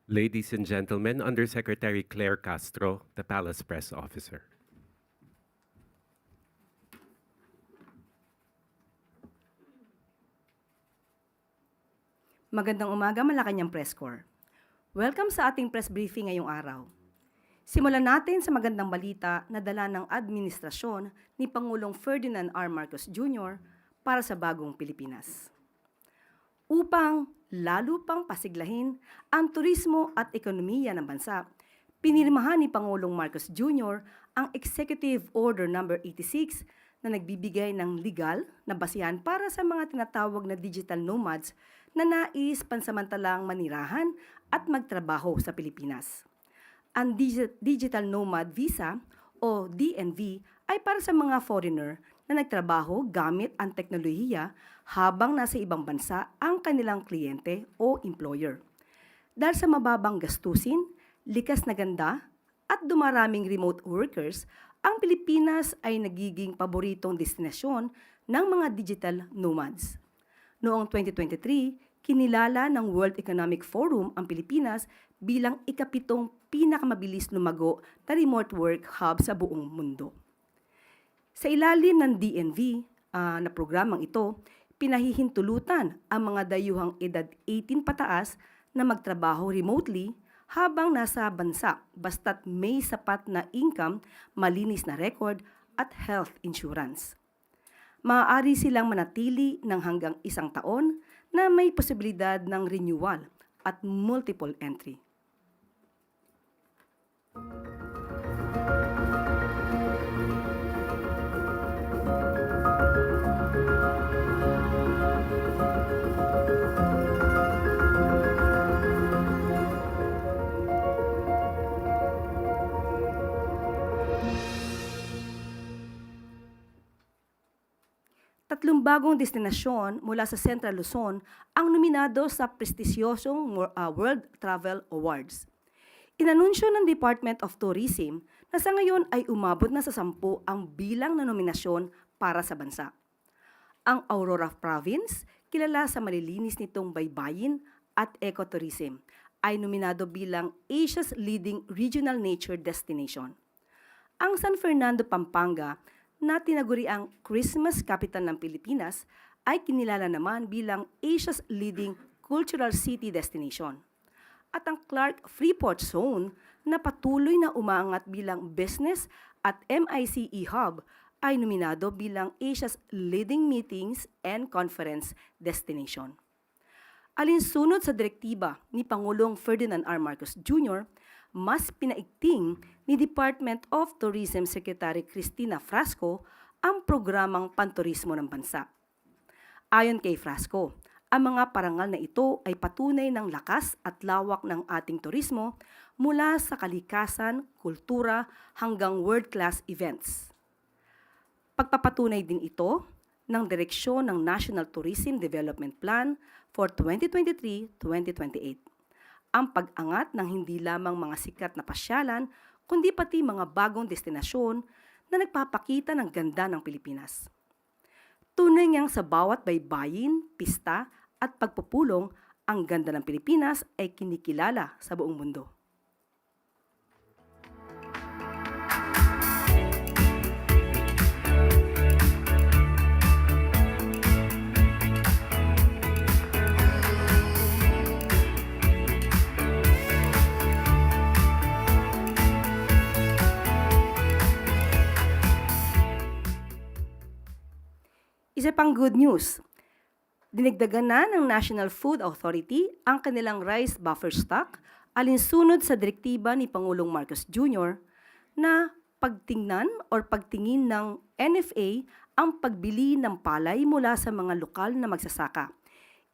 Ladies and gentlemen, Undersecretary Claire Castro, the Palace Press Officer. Magandang umaga, Malacanang Press Corps. Welcome sa ating press briefing ngayong araw. Simulan natin sa magandang balita na dala ng administrasyon ni Pangulong Ferdinand R. Marcos Jr. para sa bagong Pilipinas. Upang lalo pang pasiglahin ang turismo at ekonomiya ng bansa, pinirmahan ni Pangulong Marcos Jr. ang Executive Order No. 86 na nagbibigay ng legal na basihan para sa mga tinatawag na digital nomads na nais pansamantalang manirahan at magtrabaho sa Pilipinas. Ang Digital Nomad Visa o DNV ay para sa mga foreigner na nagtrabaho gamit ang teknolohiya habang nasa ibang bansa ang kanilang kliyente o employer. Dahil sa mababang gastusin, likas na ganda at dumaraming remote workers, ang Pilipinas ay nagiging paboritong destinasyon ng mga digital nomads. Noong 2023, kinilala ng World Economic Forum ang Pilipinas bilang ikapitong pinakamabilis lumago na remote work hub sa buong mundo. Sa ilalim ng DNV na programang ito, pinahihintulutan ang mga dayuhang edad 18 pataas na magtrabaho remotely habang nasa bansa basta't may sapat na income, malinis na record at health insurance. Maaari silang manatili ng hanggang 1 taon na may posibilidad ng renewal at multiple entry. Tatlong bagong destinasyon mula sa Central Luzon ang nominado sa prestisyosong World Travel Awards. Inanunsyo ng Department of Tourism na sa ngayon ay umabot na sa 10 ang bilang na nominasyon para sa bansa. Ang Aurora Province, kilala sa malilinis nitong baybayin at ecotourism, ay nominado bilang Asia's leading regional nature destination. Ang San Fernando, Pampanga, na tinaguri ang Christmas capital ng Pilipinas, ay kinilala naman bilang Asia's leading cultural city destination. At ang Clark Freeport Zone na patuloy na umaangat bilang business at MICE hub ay nominado bilang Asia's leading meetings and conference destination. Alinsunod sa direktiba ni Pangulong Ferdinand R. Marcos Jr., mas pinaigting ni Department of Tourism Secretary Cristina Frasco ang programang panturismo ng bansa. Ayon kay Frasco, ang mga parangal na ito ay patunay ng lakas at lawak ng ating turismo mula sa kalikasan, kultura hanggang world-class events. Pagpapatunay din ito ng direksyon ng National Tourism Development Plan for 2023-2028. Ang pag-angat ng hindi lamang mga sikat na pasyalan, kundi pati mga bagong destinasyon na nagpapakita ng ganda ng Pilipinas. Tunay niyang sa bawat baybayin, pista at pagpupulong, ang ganda ng Pilipinas ay kinikilala sa buong mundo. Isa pang good news, dinagdagan na ng National Food Authority ang kanilang rice buffer stock alinsunod sa direktiba ni Pangulong Marcos Jr. na pagtingin ng NFA ang pagbili ng palay mula sa mga lokal na magsasaka.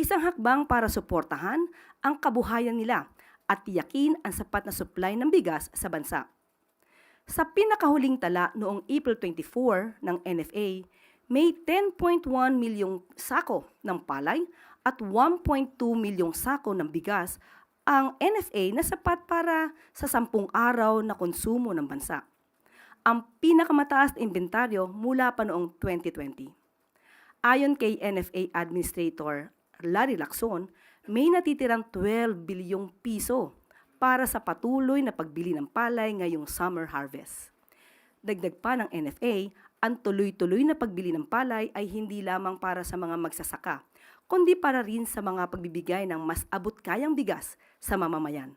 Isang hakbang para suportahan ang kabuhayan nila at tiyakin ang sapat na supply ng bigas sa bansa. Sa pinakahuling tala noong April 24 ng NFA, may 10.1 milyong sako ng palay at 1.2 milyong sako ng bigas ang NFA na sapat para sa 10 araw na konsumo ng bansa. Ang pinakamataas na inventaryo mula pa noong 2020. Ayon kay NFA Administrator Larry Lacson, may natitirang 12 bilyong piso para sa patuloy na pagbili ng palay ngayong summer harvest. Dagdag pa ng NFA, ang tuloy-tuloy na pagbili ng palay ay hindi lamang para sa mga magsasaka, kundi para rin sa mga pagbibigay ng mas abot-kayang bigas sa mamamayan.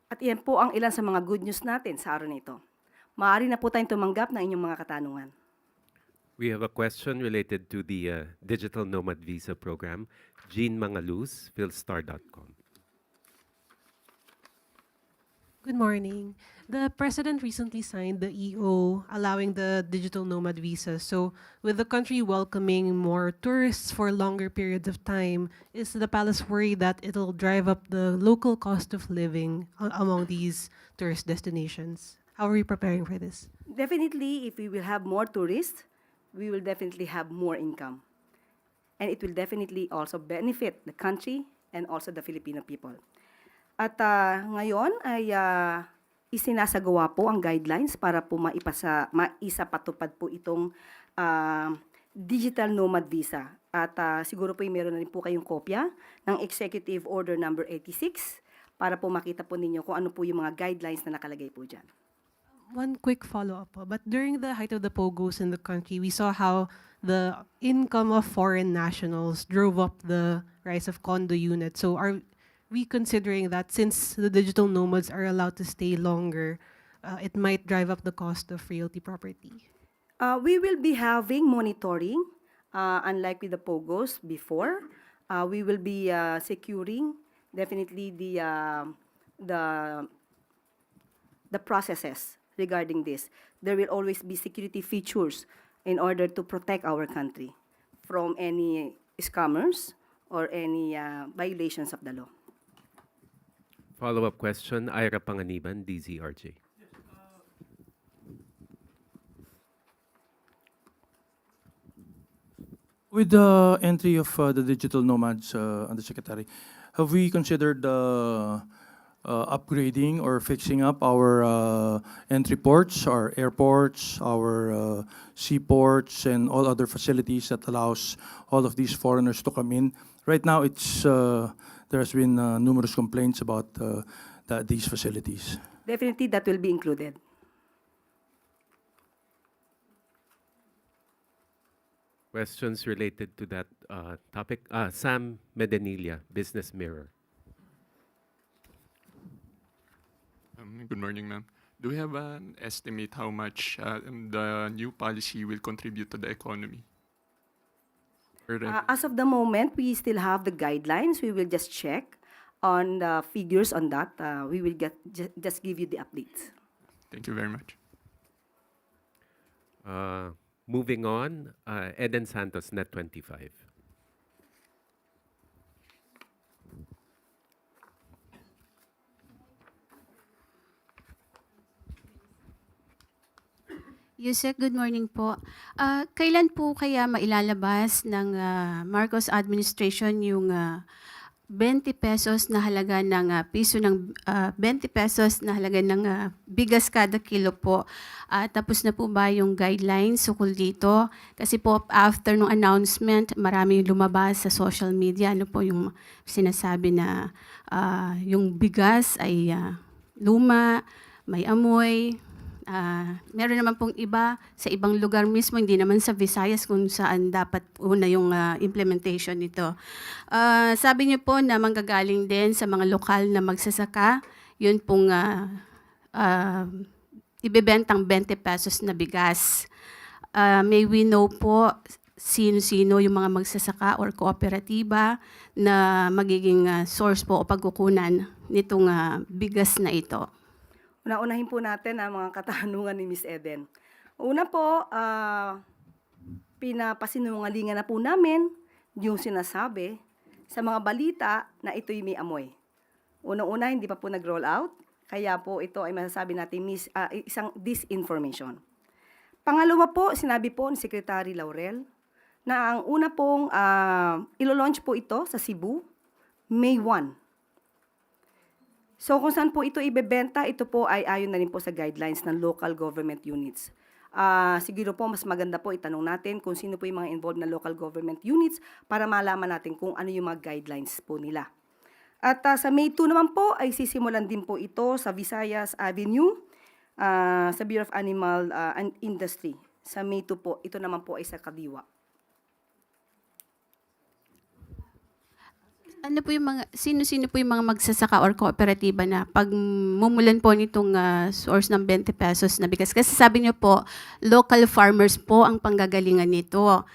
At iyan po ang ilan sa mga good news natin sa araw na ito. Maaari na po tayong tumanggap ng inyong mga katanungan. We have a question related to the Digital Nomad Visa Program. Jean Mangaluz, philstar.com. Good morning. The President recently signed the EO allowing the digital nomad visa. So, with the country welcoming more tourists for longer periods of time, is the palace worried that it'll drive up the local cost of living among these tourist destinations? How are we preparing for this? Definitely, if we will have more tourists, we will definitely have more income. And it will definitely also benefit the country and also the Filipino people. At ngayon ay isinasagawa po ang guidelines para po maisapatupad po itong digital nomad visa. At siguro po meron na rin po kayong kopya ng Executive Order number 86 para po makita po ninyo kung ano po yung mga guidelines na nakalagay po dyan. One quick follow-up. But during the height of the POGOs in the country, we saw how the income of foreign nationals drove up the rise of condo units. So are we considering that since the digital nomads are allowed to stay longer, it might drive up the cost of realty property? We will be having monitoring, unlike with the POGOs before. We will be securing definitely the processes regarding this. There will always be security features in order to protect our country from any scammers or any violations of the law. Follow-up question, Ira Panganiban, DZRJ. With the entry of the digital nomads, Undersecretary, have we considered upgrading or fixing up our entry ports, our airports, our seaports, and all other facilities that allows all of these foreigners to come in? Right now, there has been numerous complaints about these facilities. Definitely that will be included. Questions related to that topic? Sam Medenilla, Business Mirror. Good morning, ma'am. Do we have an estimate how much the new policy will contribute to the economy? As of the moment, we still have the guidelines. We will just check on the figures on that. We will just give you the updates. Thank you very much. Moving on, Eden Santos, Net 25. Yusek, good morning po. Kailan po kaya mailalabas ng Marcos administration yung 20 pesos na halaga ng 20 pesos na halaga ng bigas kada kilo po? Tapos na po ba yung guidelines ukol dito? Kasi po after nung announcement, marami lumabas sa social media. Ano po yung sinasabi na yung bigas ay luma, may amoy. Meron naman pong iba sa ibang lugar mismo, hindi naman sa Visayas kung saan dapat una yung implementation nito. Sabi niyo po na manggagaling din sa mga lokal na magsasaka, yun pong ibebentang 20 pesos na bigas. May we know po sino-sino yung mga magsasaka or kooperatiba na magiging source po o pagkukunan nitong bigas na ito? Unahin po natin ang mga katanungan ni Ms. Eden. Una po, pinapasinungalingan na po namin yung sinasabi sa mga balita na ito'y may amoy. Unang-una, hindi pa po nag-roll out. Kaya po ito ay masasabi natin isang disinformation. Pangalawa po, sinabi po ni Secretary Laurel na ang una pong ilo-launch po ito sa Cebu, May 1. So kung saan po ito ibebenta, ito po ay ayon na rin po sa guidelines ng local government units. Siguro po mas maganda po itanong natin kung sino po yung mga involved na local government units para malaman natin kung ano yung mga guidelines po nila. At sa May 2 naman po ay sisimulan din po ito sa Visayas Avenue, sa Bureau of Animal and Industry. Sa May 2 po, ito naman po ay sa Kadiwa. Ano po yung sino-sino po yung mga magsasaka or kooperatiba na pag mumulan po nitong source ng 20 pesos na bigas? Kasi sabi niyo po, local farmers po ang panggagalingan nito.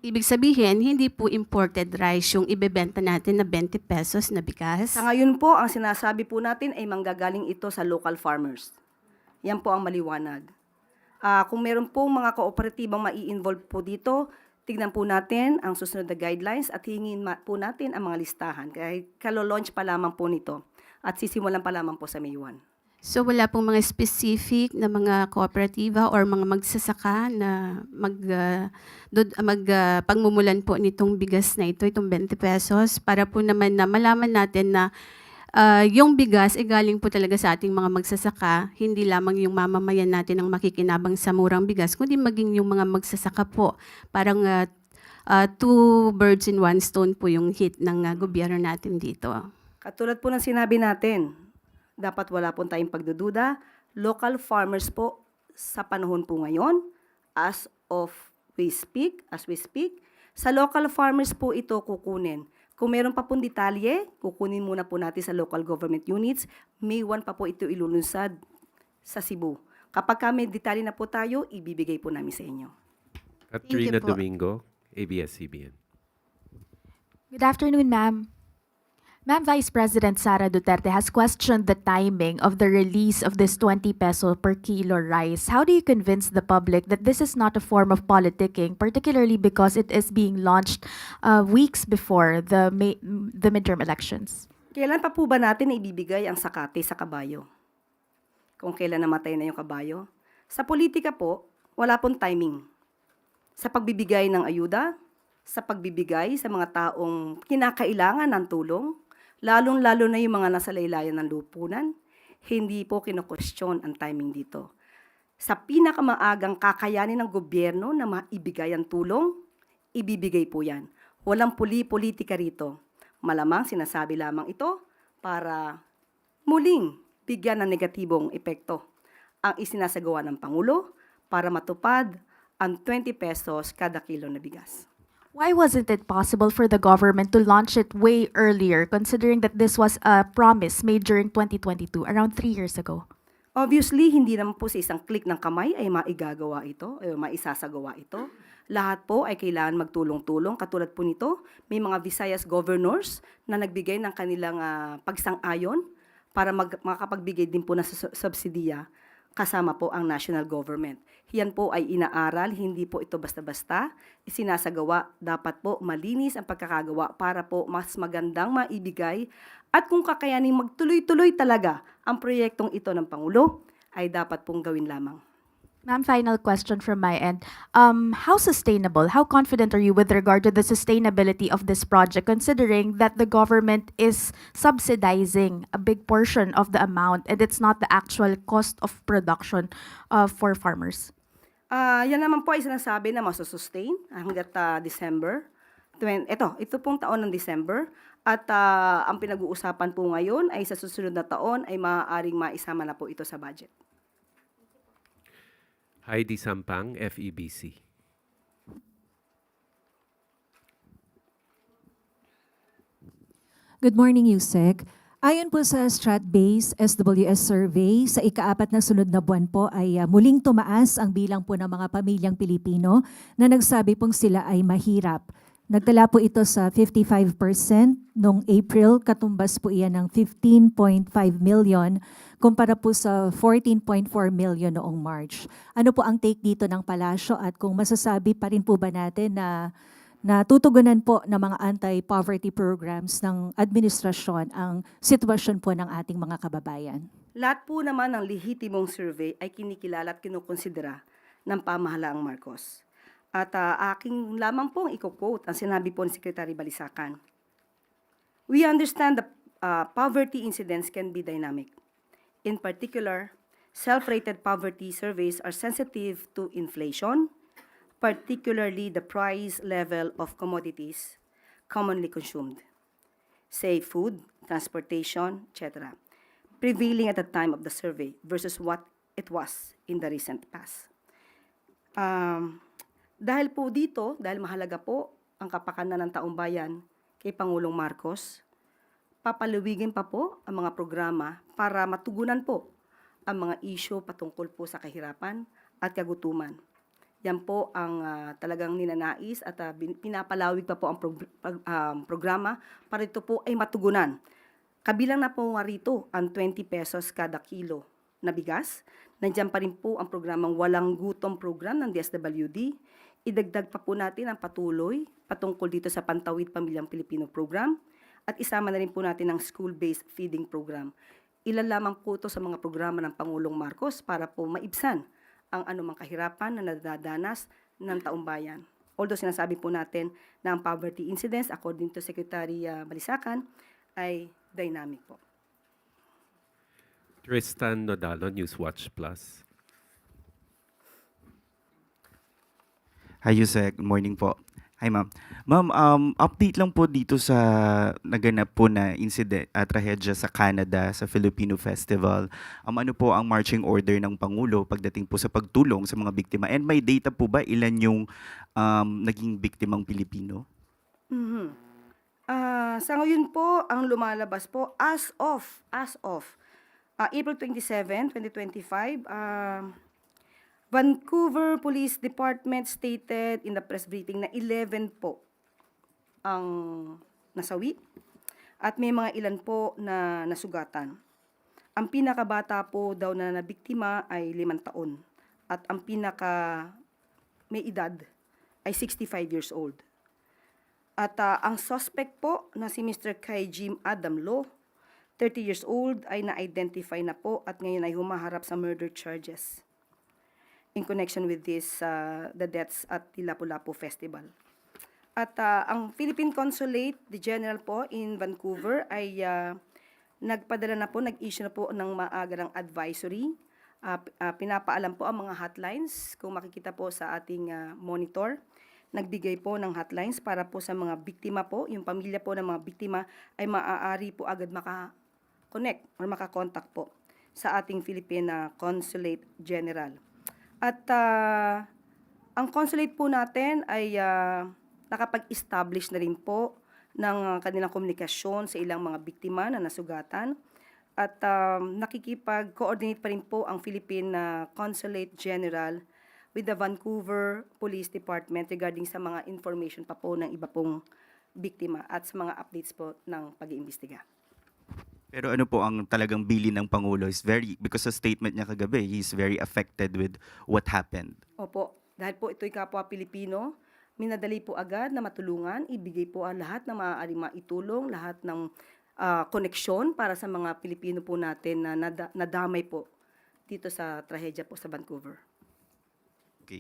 Ibig sabihin, hindi po imported rice yung ibebenta natin na 20 pesos na bigas. Sa ngayon po, ang sinasabi po natin ay manggagaling ito sa local farmers. Yan po ang maliwanag. Kung meron pong mga kooperatibang mai-involve po dito, tignan po natin ang susunod na guidelines at hingin po natin ang mga listahan. Kaya kalo-launch pa lamang po nito at sisimulan pa lamang po sa May 1. So wala pong mga specific na mga kooperatiba or mga magsasaka na pagmumulan po nitong bigas na ito, itong 20 pesos, para po naman na malaman natin na yung bigas ay galing po talaga sa ating mga magsasaka, hindi lamang yung mamamayan natin ang makikinabang sa murang bigas, kundi maging yung mga magsasaka po. Parang two birds in one stone po yung hit ng gobyerno natin dito. Katulad po ng sinabi natin, dapat wala pong tayong pagdududa. Local farmers po sa panahon po ngayon, as we speak, sa local farmers po ito kukunin. Kung meron pa pong detalye, kukunin muna po natin sa local government units. May 1 pa po ito ilulunsad sa Cebu. Kapag may detalye na po tayo, ibibigay po namin sa inyo. Katrina po. Domingo, ABS-CBN. Good afternoon, ma'am. Ma'am, Vice President Sara Duterte has questioned the timing of the release of this 20 peso per kilo rice. How do you convince the public that this is not a form of politicking, particularly because it is being launched weeks before the midterm elections? Kailan pa po ba natin ibibigay ang sakate sa kabayo? Kung kailan namatay na yung kabayo? Sa politika po, wala pong timing. Sa pagbibigay ng ayuda, sa pagbibigay sa mga taong kinakailangan ng tulong, lalong-lalo na yung mga nasa laylayan ng lupunan, hindi po kino-question ang timing dito. Sa pinakamaagang kakayanin ng gobyerno na maibigay ang tulong, ibibigay po yan. Walang politika rito. Malamang sinasabi lamang ito para muling bigyan ng negatibong epekto ang isinasagawa ng Pangulo para matupad ang 20 pesos kada kilo na bigas. Why wasn't it possible for the government to launch it way earlier, considering that this was a promise made during 2022, around 3 years ago? Obviously, hindi naman po sa isang click ng kamay ay maigagawa ito, ay maisasagawa ito. Lahat po ay kailangan magtulong-tulong. Katulad po nito, may mga Visayas governors na nagbigay ng kanilang pagsang-ayon para makapagbigay din po ng subsidiya kasama po ang national government. Yan po ay inaaral, hindi po ito basta-basta isinasagawa. Dapat po malinis ang pagkakagawa para po mas magandang maibigay at kung kakayaning magtuloy-tuloy talaga ang proyektong ito ng Pangulo, ay dapat pong gawin lamang. Ma'am, final question from my end. How sustainable, how confident are you with regard to the sustainability of this project, considering that the government is subsidizing a big portion of the amount and it's not the actual cost of production for farmers? Yan naman po ay sinasabi na masusustain hanggat December. Ito pong taon ng December. At ang pinag-uusapan po ngayon ay sa susunod na taon ay maaaring maisama na po ito sa budget. Heidi Sampang, FEBC. Good morning, Yusek. Ayon po sa Stratbase SWS survey, sa ika-4 na sunod na buwan po ay muling tumaas ang bilang po ng mga pamilyang Pilipino na nagsabi pong sila ay mahirap. Nagtala po ito sa 55% noong April, katumbas po iyan ng 15.5 million kumpara po sa 14.4 million noong March. Ano po ang take dito ng palasyo at kung masasabi pa rin po ba natin na na tutugunan po ng mga anti-poverty programs ng administrasyon ang sitwasyon po ng ating mga kababayan? Lahat po naman ng lehitimong survey ay kinikilala at kinukonsidera ng pamahalaang Marcos. At aking lamang pong i-quote ang sinabi po ni Secretary Balisacan. We understand the poverty incidence can be dynamic. In particular, self-rated poverty surveys are sensitive to inflation, particularly the price level of commodities commonly consumed, say food, transportation, etc., prevailing at the time of the survey versus what it was in the recent past. Dahil po dito, dahil mahalaga po ang kapakanan ng taong bayan kay Pangulong Marcos, papalawigin pa po ang mga programa para matugunan po ang mga isyu patungkol po sa kahirapan at kagutuman. Yan po ang talagang ninanais at pinapalawig pa po ang programa para ito po ay matugunan. Kabilang na po nga rito ang 20 pesos kada kilo na bigas. Nandiyan pa rin po ang programang Walang Gutom program ng DSWD. Idagdag pa po natin ang patuloy patungkol dito sa Pantawid Pamilyang Pilipino program at isama na rin po natin ang school-based feeding program. Ilan lamang po ito sa mga programa ng Pangulong Marcos para po maibsan ang anumang kahirapan na nadadanas ng taong bayan. Although sinasabi po natin na ang poverty incidence, according to Secretary Balisacan, ay dynamic po. Tristan Nodalo, Newswatch Plus. Hi, Yusek. Good morning po. Hi, ma'am. Ma'am, update lang po dito sa naganap po na incident, trahedya sa Canada, sa Filipino Festival. Ano po ang marching order ng Pangulo pagdating po sa pagtulong sa mga biktima? And may data po ba ilan yung naging biktimang Pilipino? Sa ngayon po, ang lumalabas po, as of April 27, 2025, Vancouver Police Department stated in the press briefing na 11 po ang nasawi at may mga ilan po na nasugatan. Ang pinakabata po daw na nabiktima ay 5 taon at ang pinaka may edad ay 65 years old. At ang suspect po na si Mr. Kay Jim Adam Lo, 30 years old, ay na-identify na po at ngayon ay humaharap sa murder charges in connection with this, the deaths at the Lapu-Lapu Festival. At ang Philippine Consulate General po in Vancouver ay nagpadala na po, nag-issue na po ng maagarang advisory. Pinapaalam po ang mga hotlines, kung makikita po sa ating monitor. Nagbigay po ng hotlines para po sa mga biktima po, yung pamilya po ng mga biktima ay maaari po agad maka-connect or maka-contact po sa ating Philippine Consulate General. At ang consulate po natin ay nakapag-establish na rin po ng kanilang komunikasyon sa ilang mga biktima na nasugatan. At nakikipag-coordinate pa rin po ang Philippine Consulate General with the Vancouver Police Department regarding sa mga information pa po ng iba pong biktima at sa mga updates po ng pag-iimbestiga. Pero ano po ang talagang bilin ng Pangulo is because sa statement niya kagabi, he's very affected with what happened. Opo, dahil po ito'y kapwa Pilipino, minadali po agad na matulungan, ibigay po ang lahat na maaaring maitulong, lahat ng koneksyon para sa mga Pilipino po natin na nadamay po dito sa trahedya po sa Vancouver. Okay.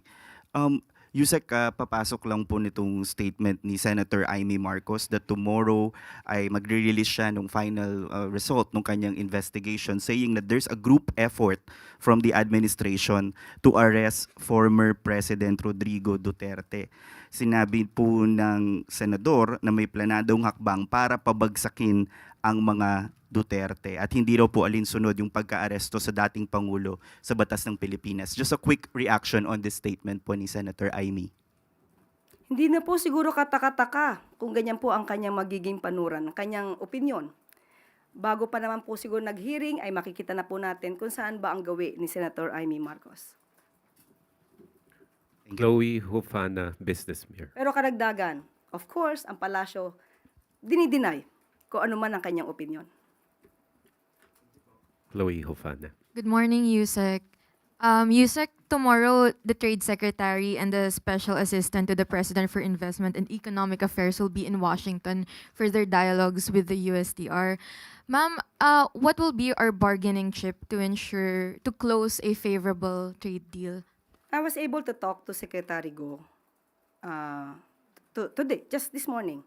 Yusek, papasok lang po nitong statement ni Senator Amy Marcos that tomorrow ay magre-release siya ng final result ng kanyang investigation saying that there's a group effort from the administration to arrest former President Rodrigo Duterte. Sinabi po ng senador na may planadong hakbang para pabagsakin ang mga Duterte at hindi raw po alinsunod yung pagka-aresto sa dating Pangulo sa batas ng Pilipinas. Just a quick reaction on this statement po ni Senator Amy. Hindi na po siguro kataka-taka kung ganyan po ang kanyang magiging panuran, kanyang opinion. Bago pa naman po siguro nag-hearing ay makikita na po natin kung saan ba ang gawi ni Senator Amy Marcos. Chloe Hufana, Business Mirror. Pero karagdagan, of course, ang palasyo, dinideny kung ano man ang kanyang opinion. Chloe Hufana. Good morning, Yusek. Yusek, tomorrow, the Trade Secretary and the Special Assistant to the President for Investment and Economic Affairs will be in Washington for their dialogues with the USTR. Ma'am, what will be our bargaining chip to close a favorable trade deal? I was able to talk to Secretary Go today, just this morning.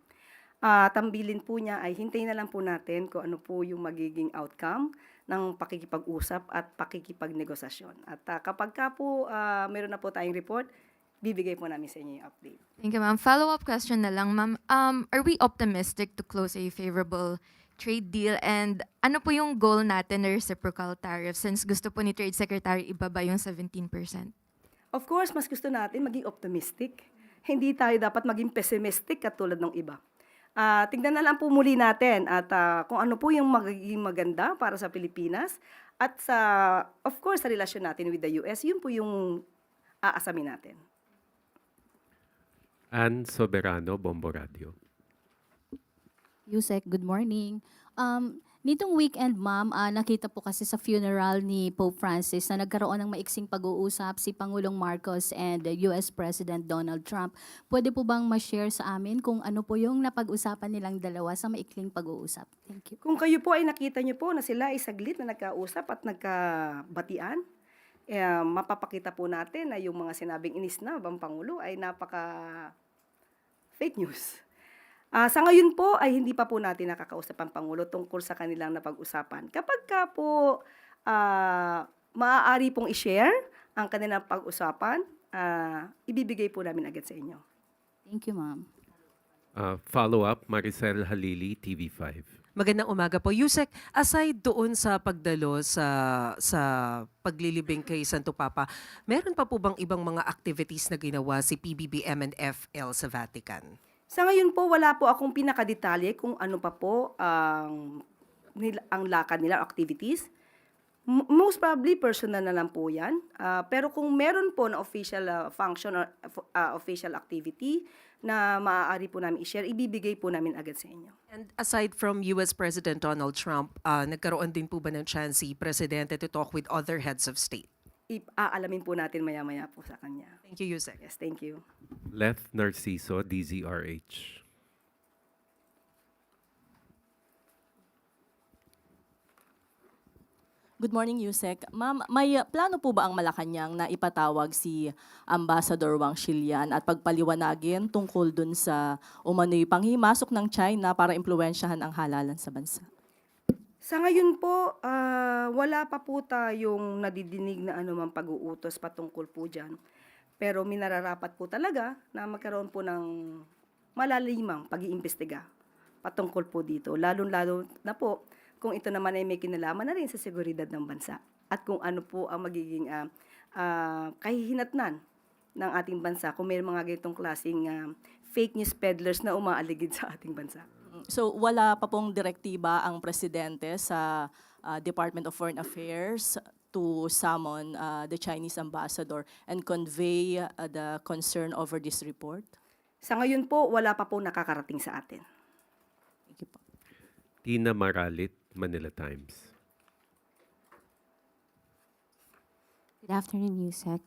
Tambilin po niya ay hintayin na lang po natin kung ano po yung magiging outcome ng pakikipag-usap at pakikipagnegosasyon. At kapag ka po meron na po tayong report, bibigay po namin sa inyo yung update. Thank you, ma'am. Follow-up question na lang, ma'am. Are we optimistic to close a favorable trade deal? And ano po yung goal natin na reciprocal tariff since gusto po ni Trade Secretary ibaba yung 17%? Of course, mas gusto natin maging optimistic. Hindi tayo dapat maging pessimistic katulad ng iba. Tingnan na lang po muli natin at kung ano po yung magiging maganda para sa Pilipinas at of course, sa relasyon natin with the US, yun po yung aasamin natin. Ann Soberano, Bombo Radio. Yusek, good morning. Nitong weekend, ma'am, nakita po kasi sa funeral ni Pope Francis na nagkaroon ng maiksing pag-uusap si Pangulong Marcos and US President Donald Trump. Pwede po bang ma-share sa amin kung ano po yung napag-usapan nilang dalawa sa maikling pag-uusap? Thank you. Kung kayo po ay nakita nyo po na sila ay saglit na nagkausap at nagkabatian, mapapakita po natin na yung mga sinabing inisnab ang Pangulo ay napaka fake news. Sa ngayon po ay hindi pa po natin nakakausap ang Pangulo tungkol sa kanilang napag-usapan. Kapag ka po maaari pong i-share ang kanilang pag-usapan, ibibigay po namin agad sa inyo. Thank you, ma'am. Follow-up, Maricel Halili, TV5. Magandang umaga po. Yusek, aside doon sa pagdalo sa paglilibing kay Santo Papa, meron pa po bang ibang mga activities na ginawa si PBBM and FL sa Vatican? Sa ngayon po, wala po akong pinakadetalye kung ano pa po ang lakad nila, activities. Most probably, personal na lang po yan. Pero kung meron po na official function or official activity na maaari po namin i-share, ibibigay po namin agad sa inyo. And aside from US President Donald Trump, nagkaroon din po ba ng chance si Presidente to talk with other heads of state? Aalamin po natin maya-maya po sa kanya. Thank you, Yusek. Yes, thank you. Leth Narciso, DZRH. Good morning, Yusek. Ma'am, may plano po ba ang Malacanang na ipatawag si Ambassador Wang Xilian at pagpaliwanagin tungkol dun sa umano'y panghimasok ng China para impluwensyahan ang halalan sa bansa? Sa ngayon po, wala pa po tayong nadidinig na anumang pag-uutos patungkol po dyan. Pero minararapat po talaga na magkaroon po ng malalimang pag-iimbestiga patungkol po dito. Lalo-lalo na po kung ito naman ay may kinalaman na rin sa seguridad ng bansa. At kung ano po ang magiging kahihinatnan ng ating bansa kung may mga ganitong klaseng fake news peddlers na umaaligid sa ating bansa. So wala pa pong direktiba ang Presidente sa Department of Foreign Affairs to summon the Chinese ambassador and convey the concern over this report? Sa ngayon po, wala pa po nakakarating sa atin. Thank you po. Tina Maralit, Manila Times. Good afternoon, Yusek.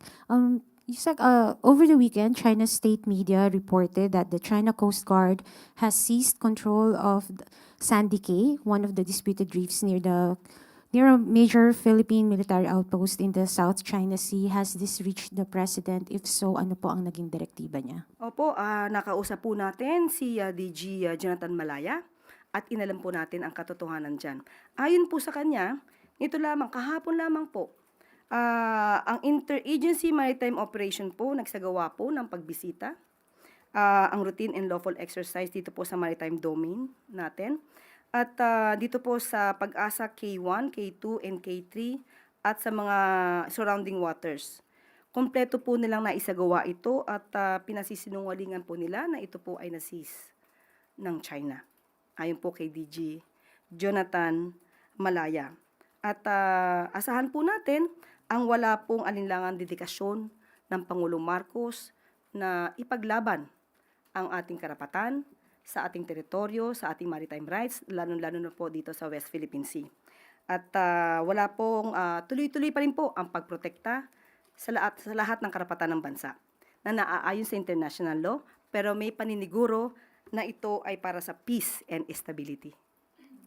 Yusek, over the weekend, China's state media reported that the China Coast Guard has seized control of Sandy Cay, one of the disputed reefs near a major Philippine military outpost in the South China Sea. Has this reached the President? If so, ano po ang naging direktiba niya? Opo, nakausap po natin si DG Jonathan Malaya at inalam po natin ang katotohanan dyan. Ayon po sa kanya, kahapon lamang po, ang Interagency Maritime Operation po, nagsagawa po ng pagbisita. Ang routine and lawful exercise dito po sa maritime domain natin. At dito po sa Pag-asa K1, K2, and K3 at sa mga surrounding waters. Kompleto po nilang naisagawa ito at pinasisinungalingan po nila na ito po ay na-seize ng China. Ayon po kay DG Jonathan Malaya. At asahan po natin ang wala pong alinlangang dedikasyon ng Pangulong Marcos na ipaglaban ang ating karapatan sa ating teritoryo, sa ating maritime rights, lalo-lalo na po dito sa West Philippine Sea. At wala pong tuloy-tuloy pa rin po ang pagprotekta sa lahat ng karapatan ng bansa na naaayon sa international law, pero may paniniguro na ito ay para sa peace and stability.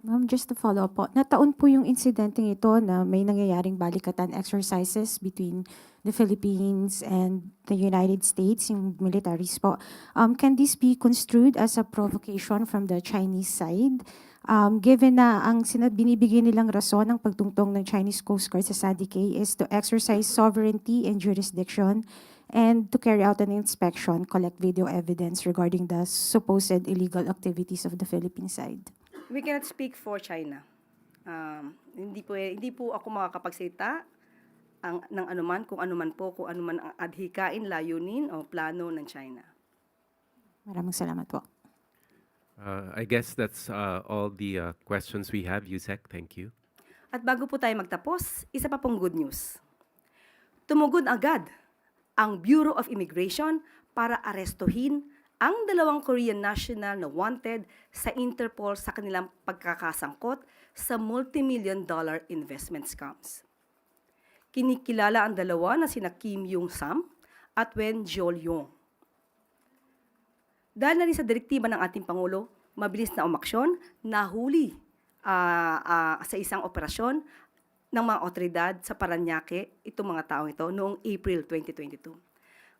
Ma'am, just to follow up po, nataon po yung insidenteng ito na may nangyayaring balikatan exercises between the Philippines and the United States, yung militaries po. Can this be construed as a provocation from the Chinese side? Given na ang binibigay nilang rason ng pagtungtong ng Chinese Coast Guard sa Sandy Cay is to exercise sovereignty and jurisdiction and to carry out an inspection, collect video evidence regarding the supposed illegal activities of the Philippine side. We cannot speak for China. Hindi po ako makakapagsalita ng anuman, kung anuman ang adhikain, layunin o plano ng China. Maraming salamat po. I guess that's all the questions we have, Yusek. Thank you. At bago po tayo magtapos, isa pa pong good news. Tumugon agad ang Bureau of Immigration para arestuhin ang 2 Korean national na wanted sa Interpol sa kanilang pagkakasangkot sa multi-million-dollar investment scams. Kinikilala ang dalawa na sina Kim Yung-sam at Wen Jol-yong. Dahil na rin sa direktiba ng ating Pangulo, mabilis na umaksyon, nahuli sa isang operasyon ng mga otoridad sa Parañaque itong mga taong ito noong April 2022.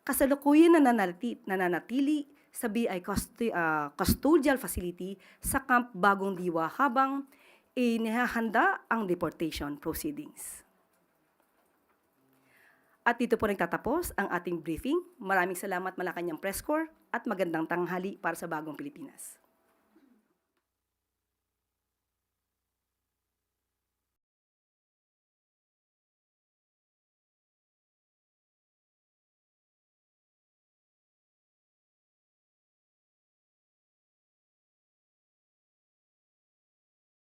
Kasalukuyan nananatili sa BI Custodial Facility sa Camp Bagong Diwa habang inihahanda ang deportation proceedings. At dito po nagtatapos ang ating briefing. Maraming salamat Malacanang Press Corps at magandang tanghali para sa Bagong Pilipinas.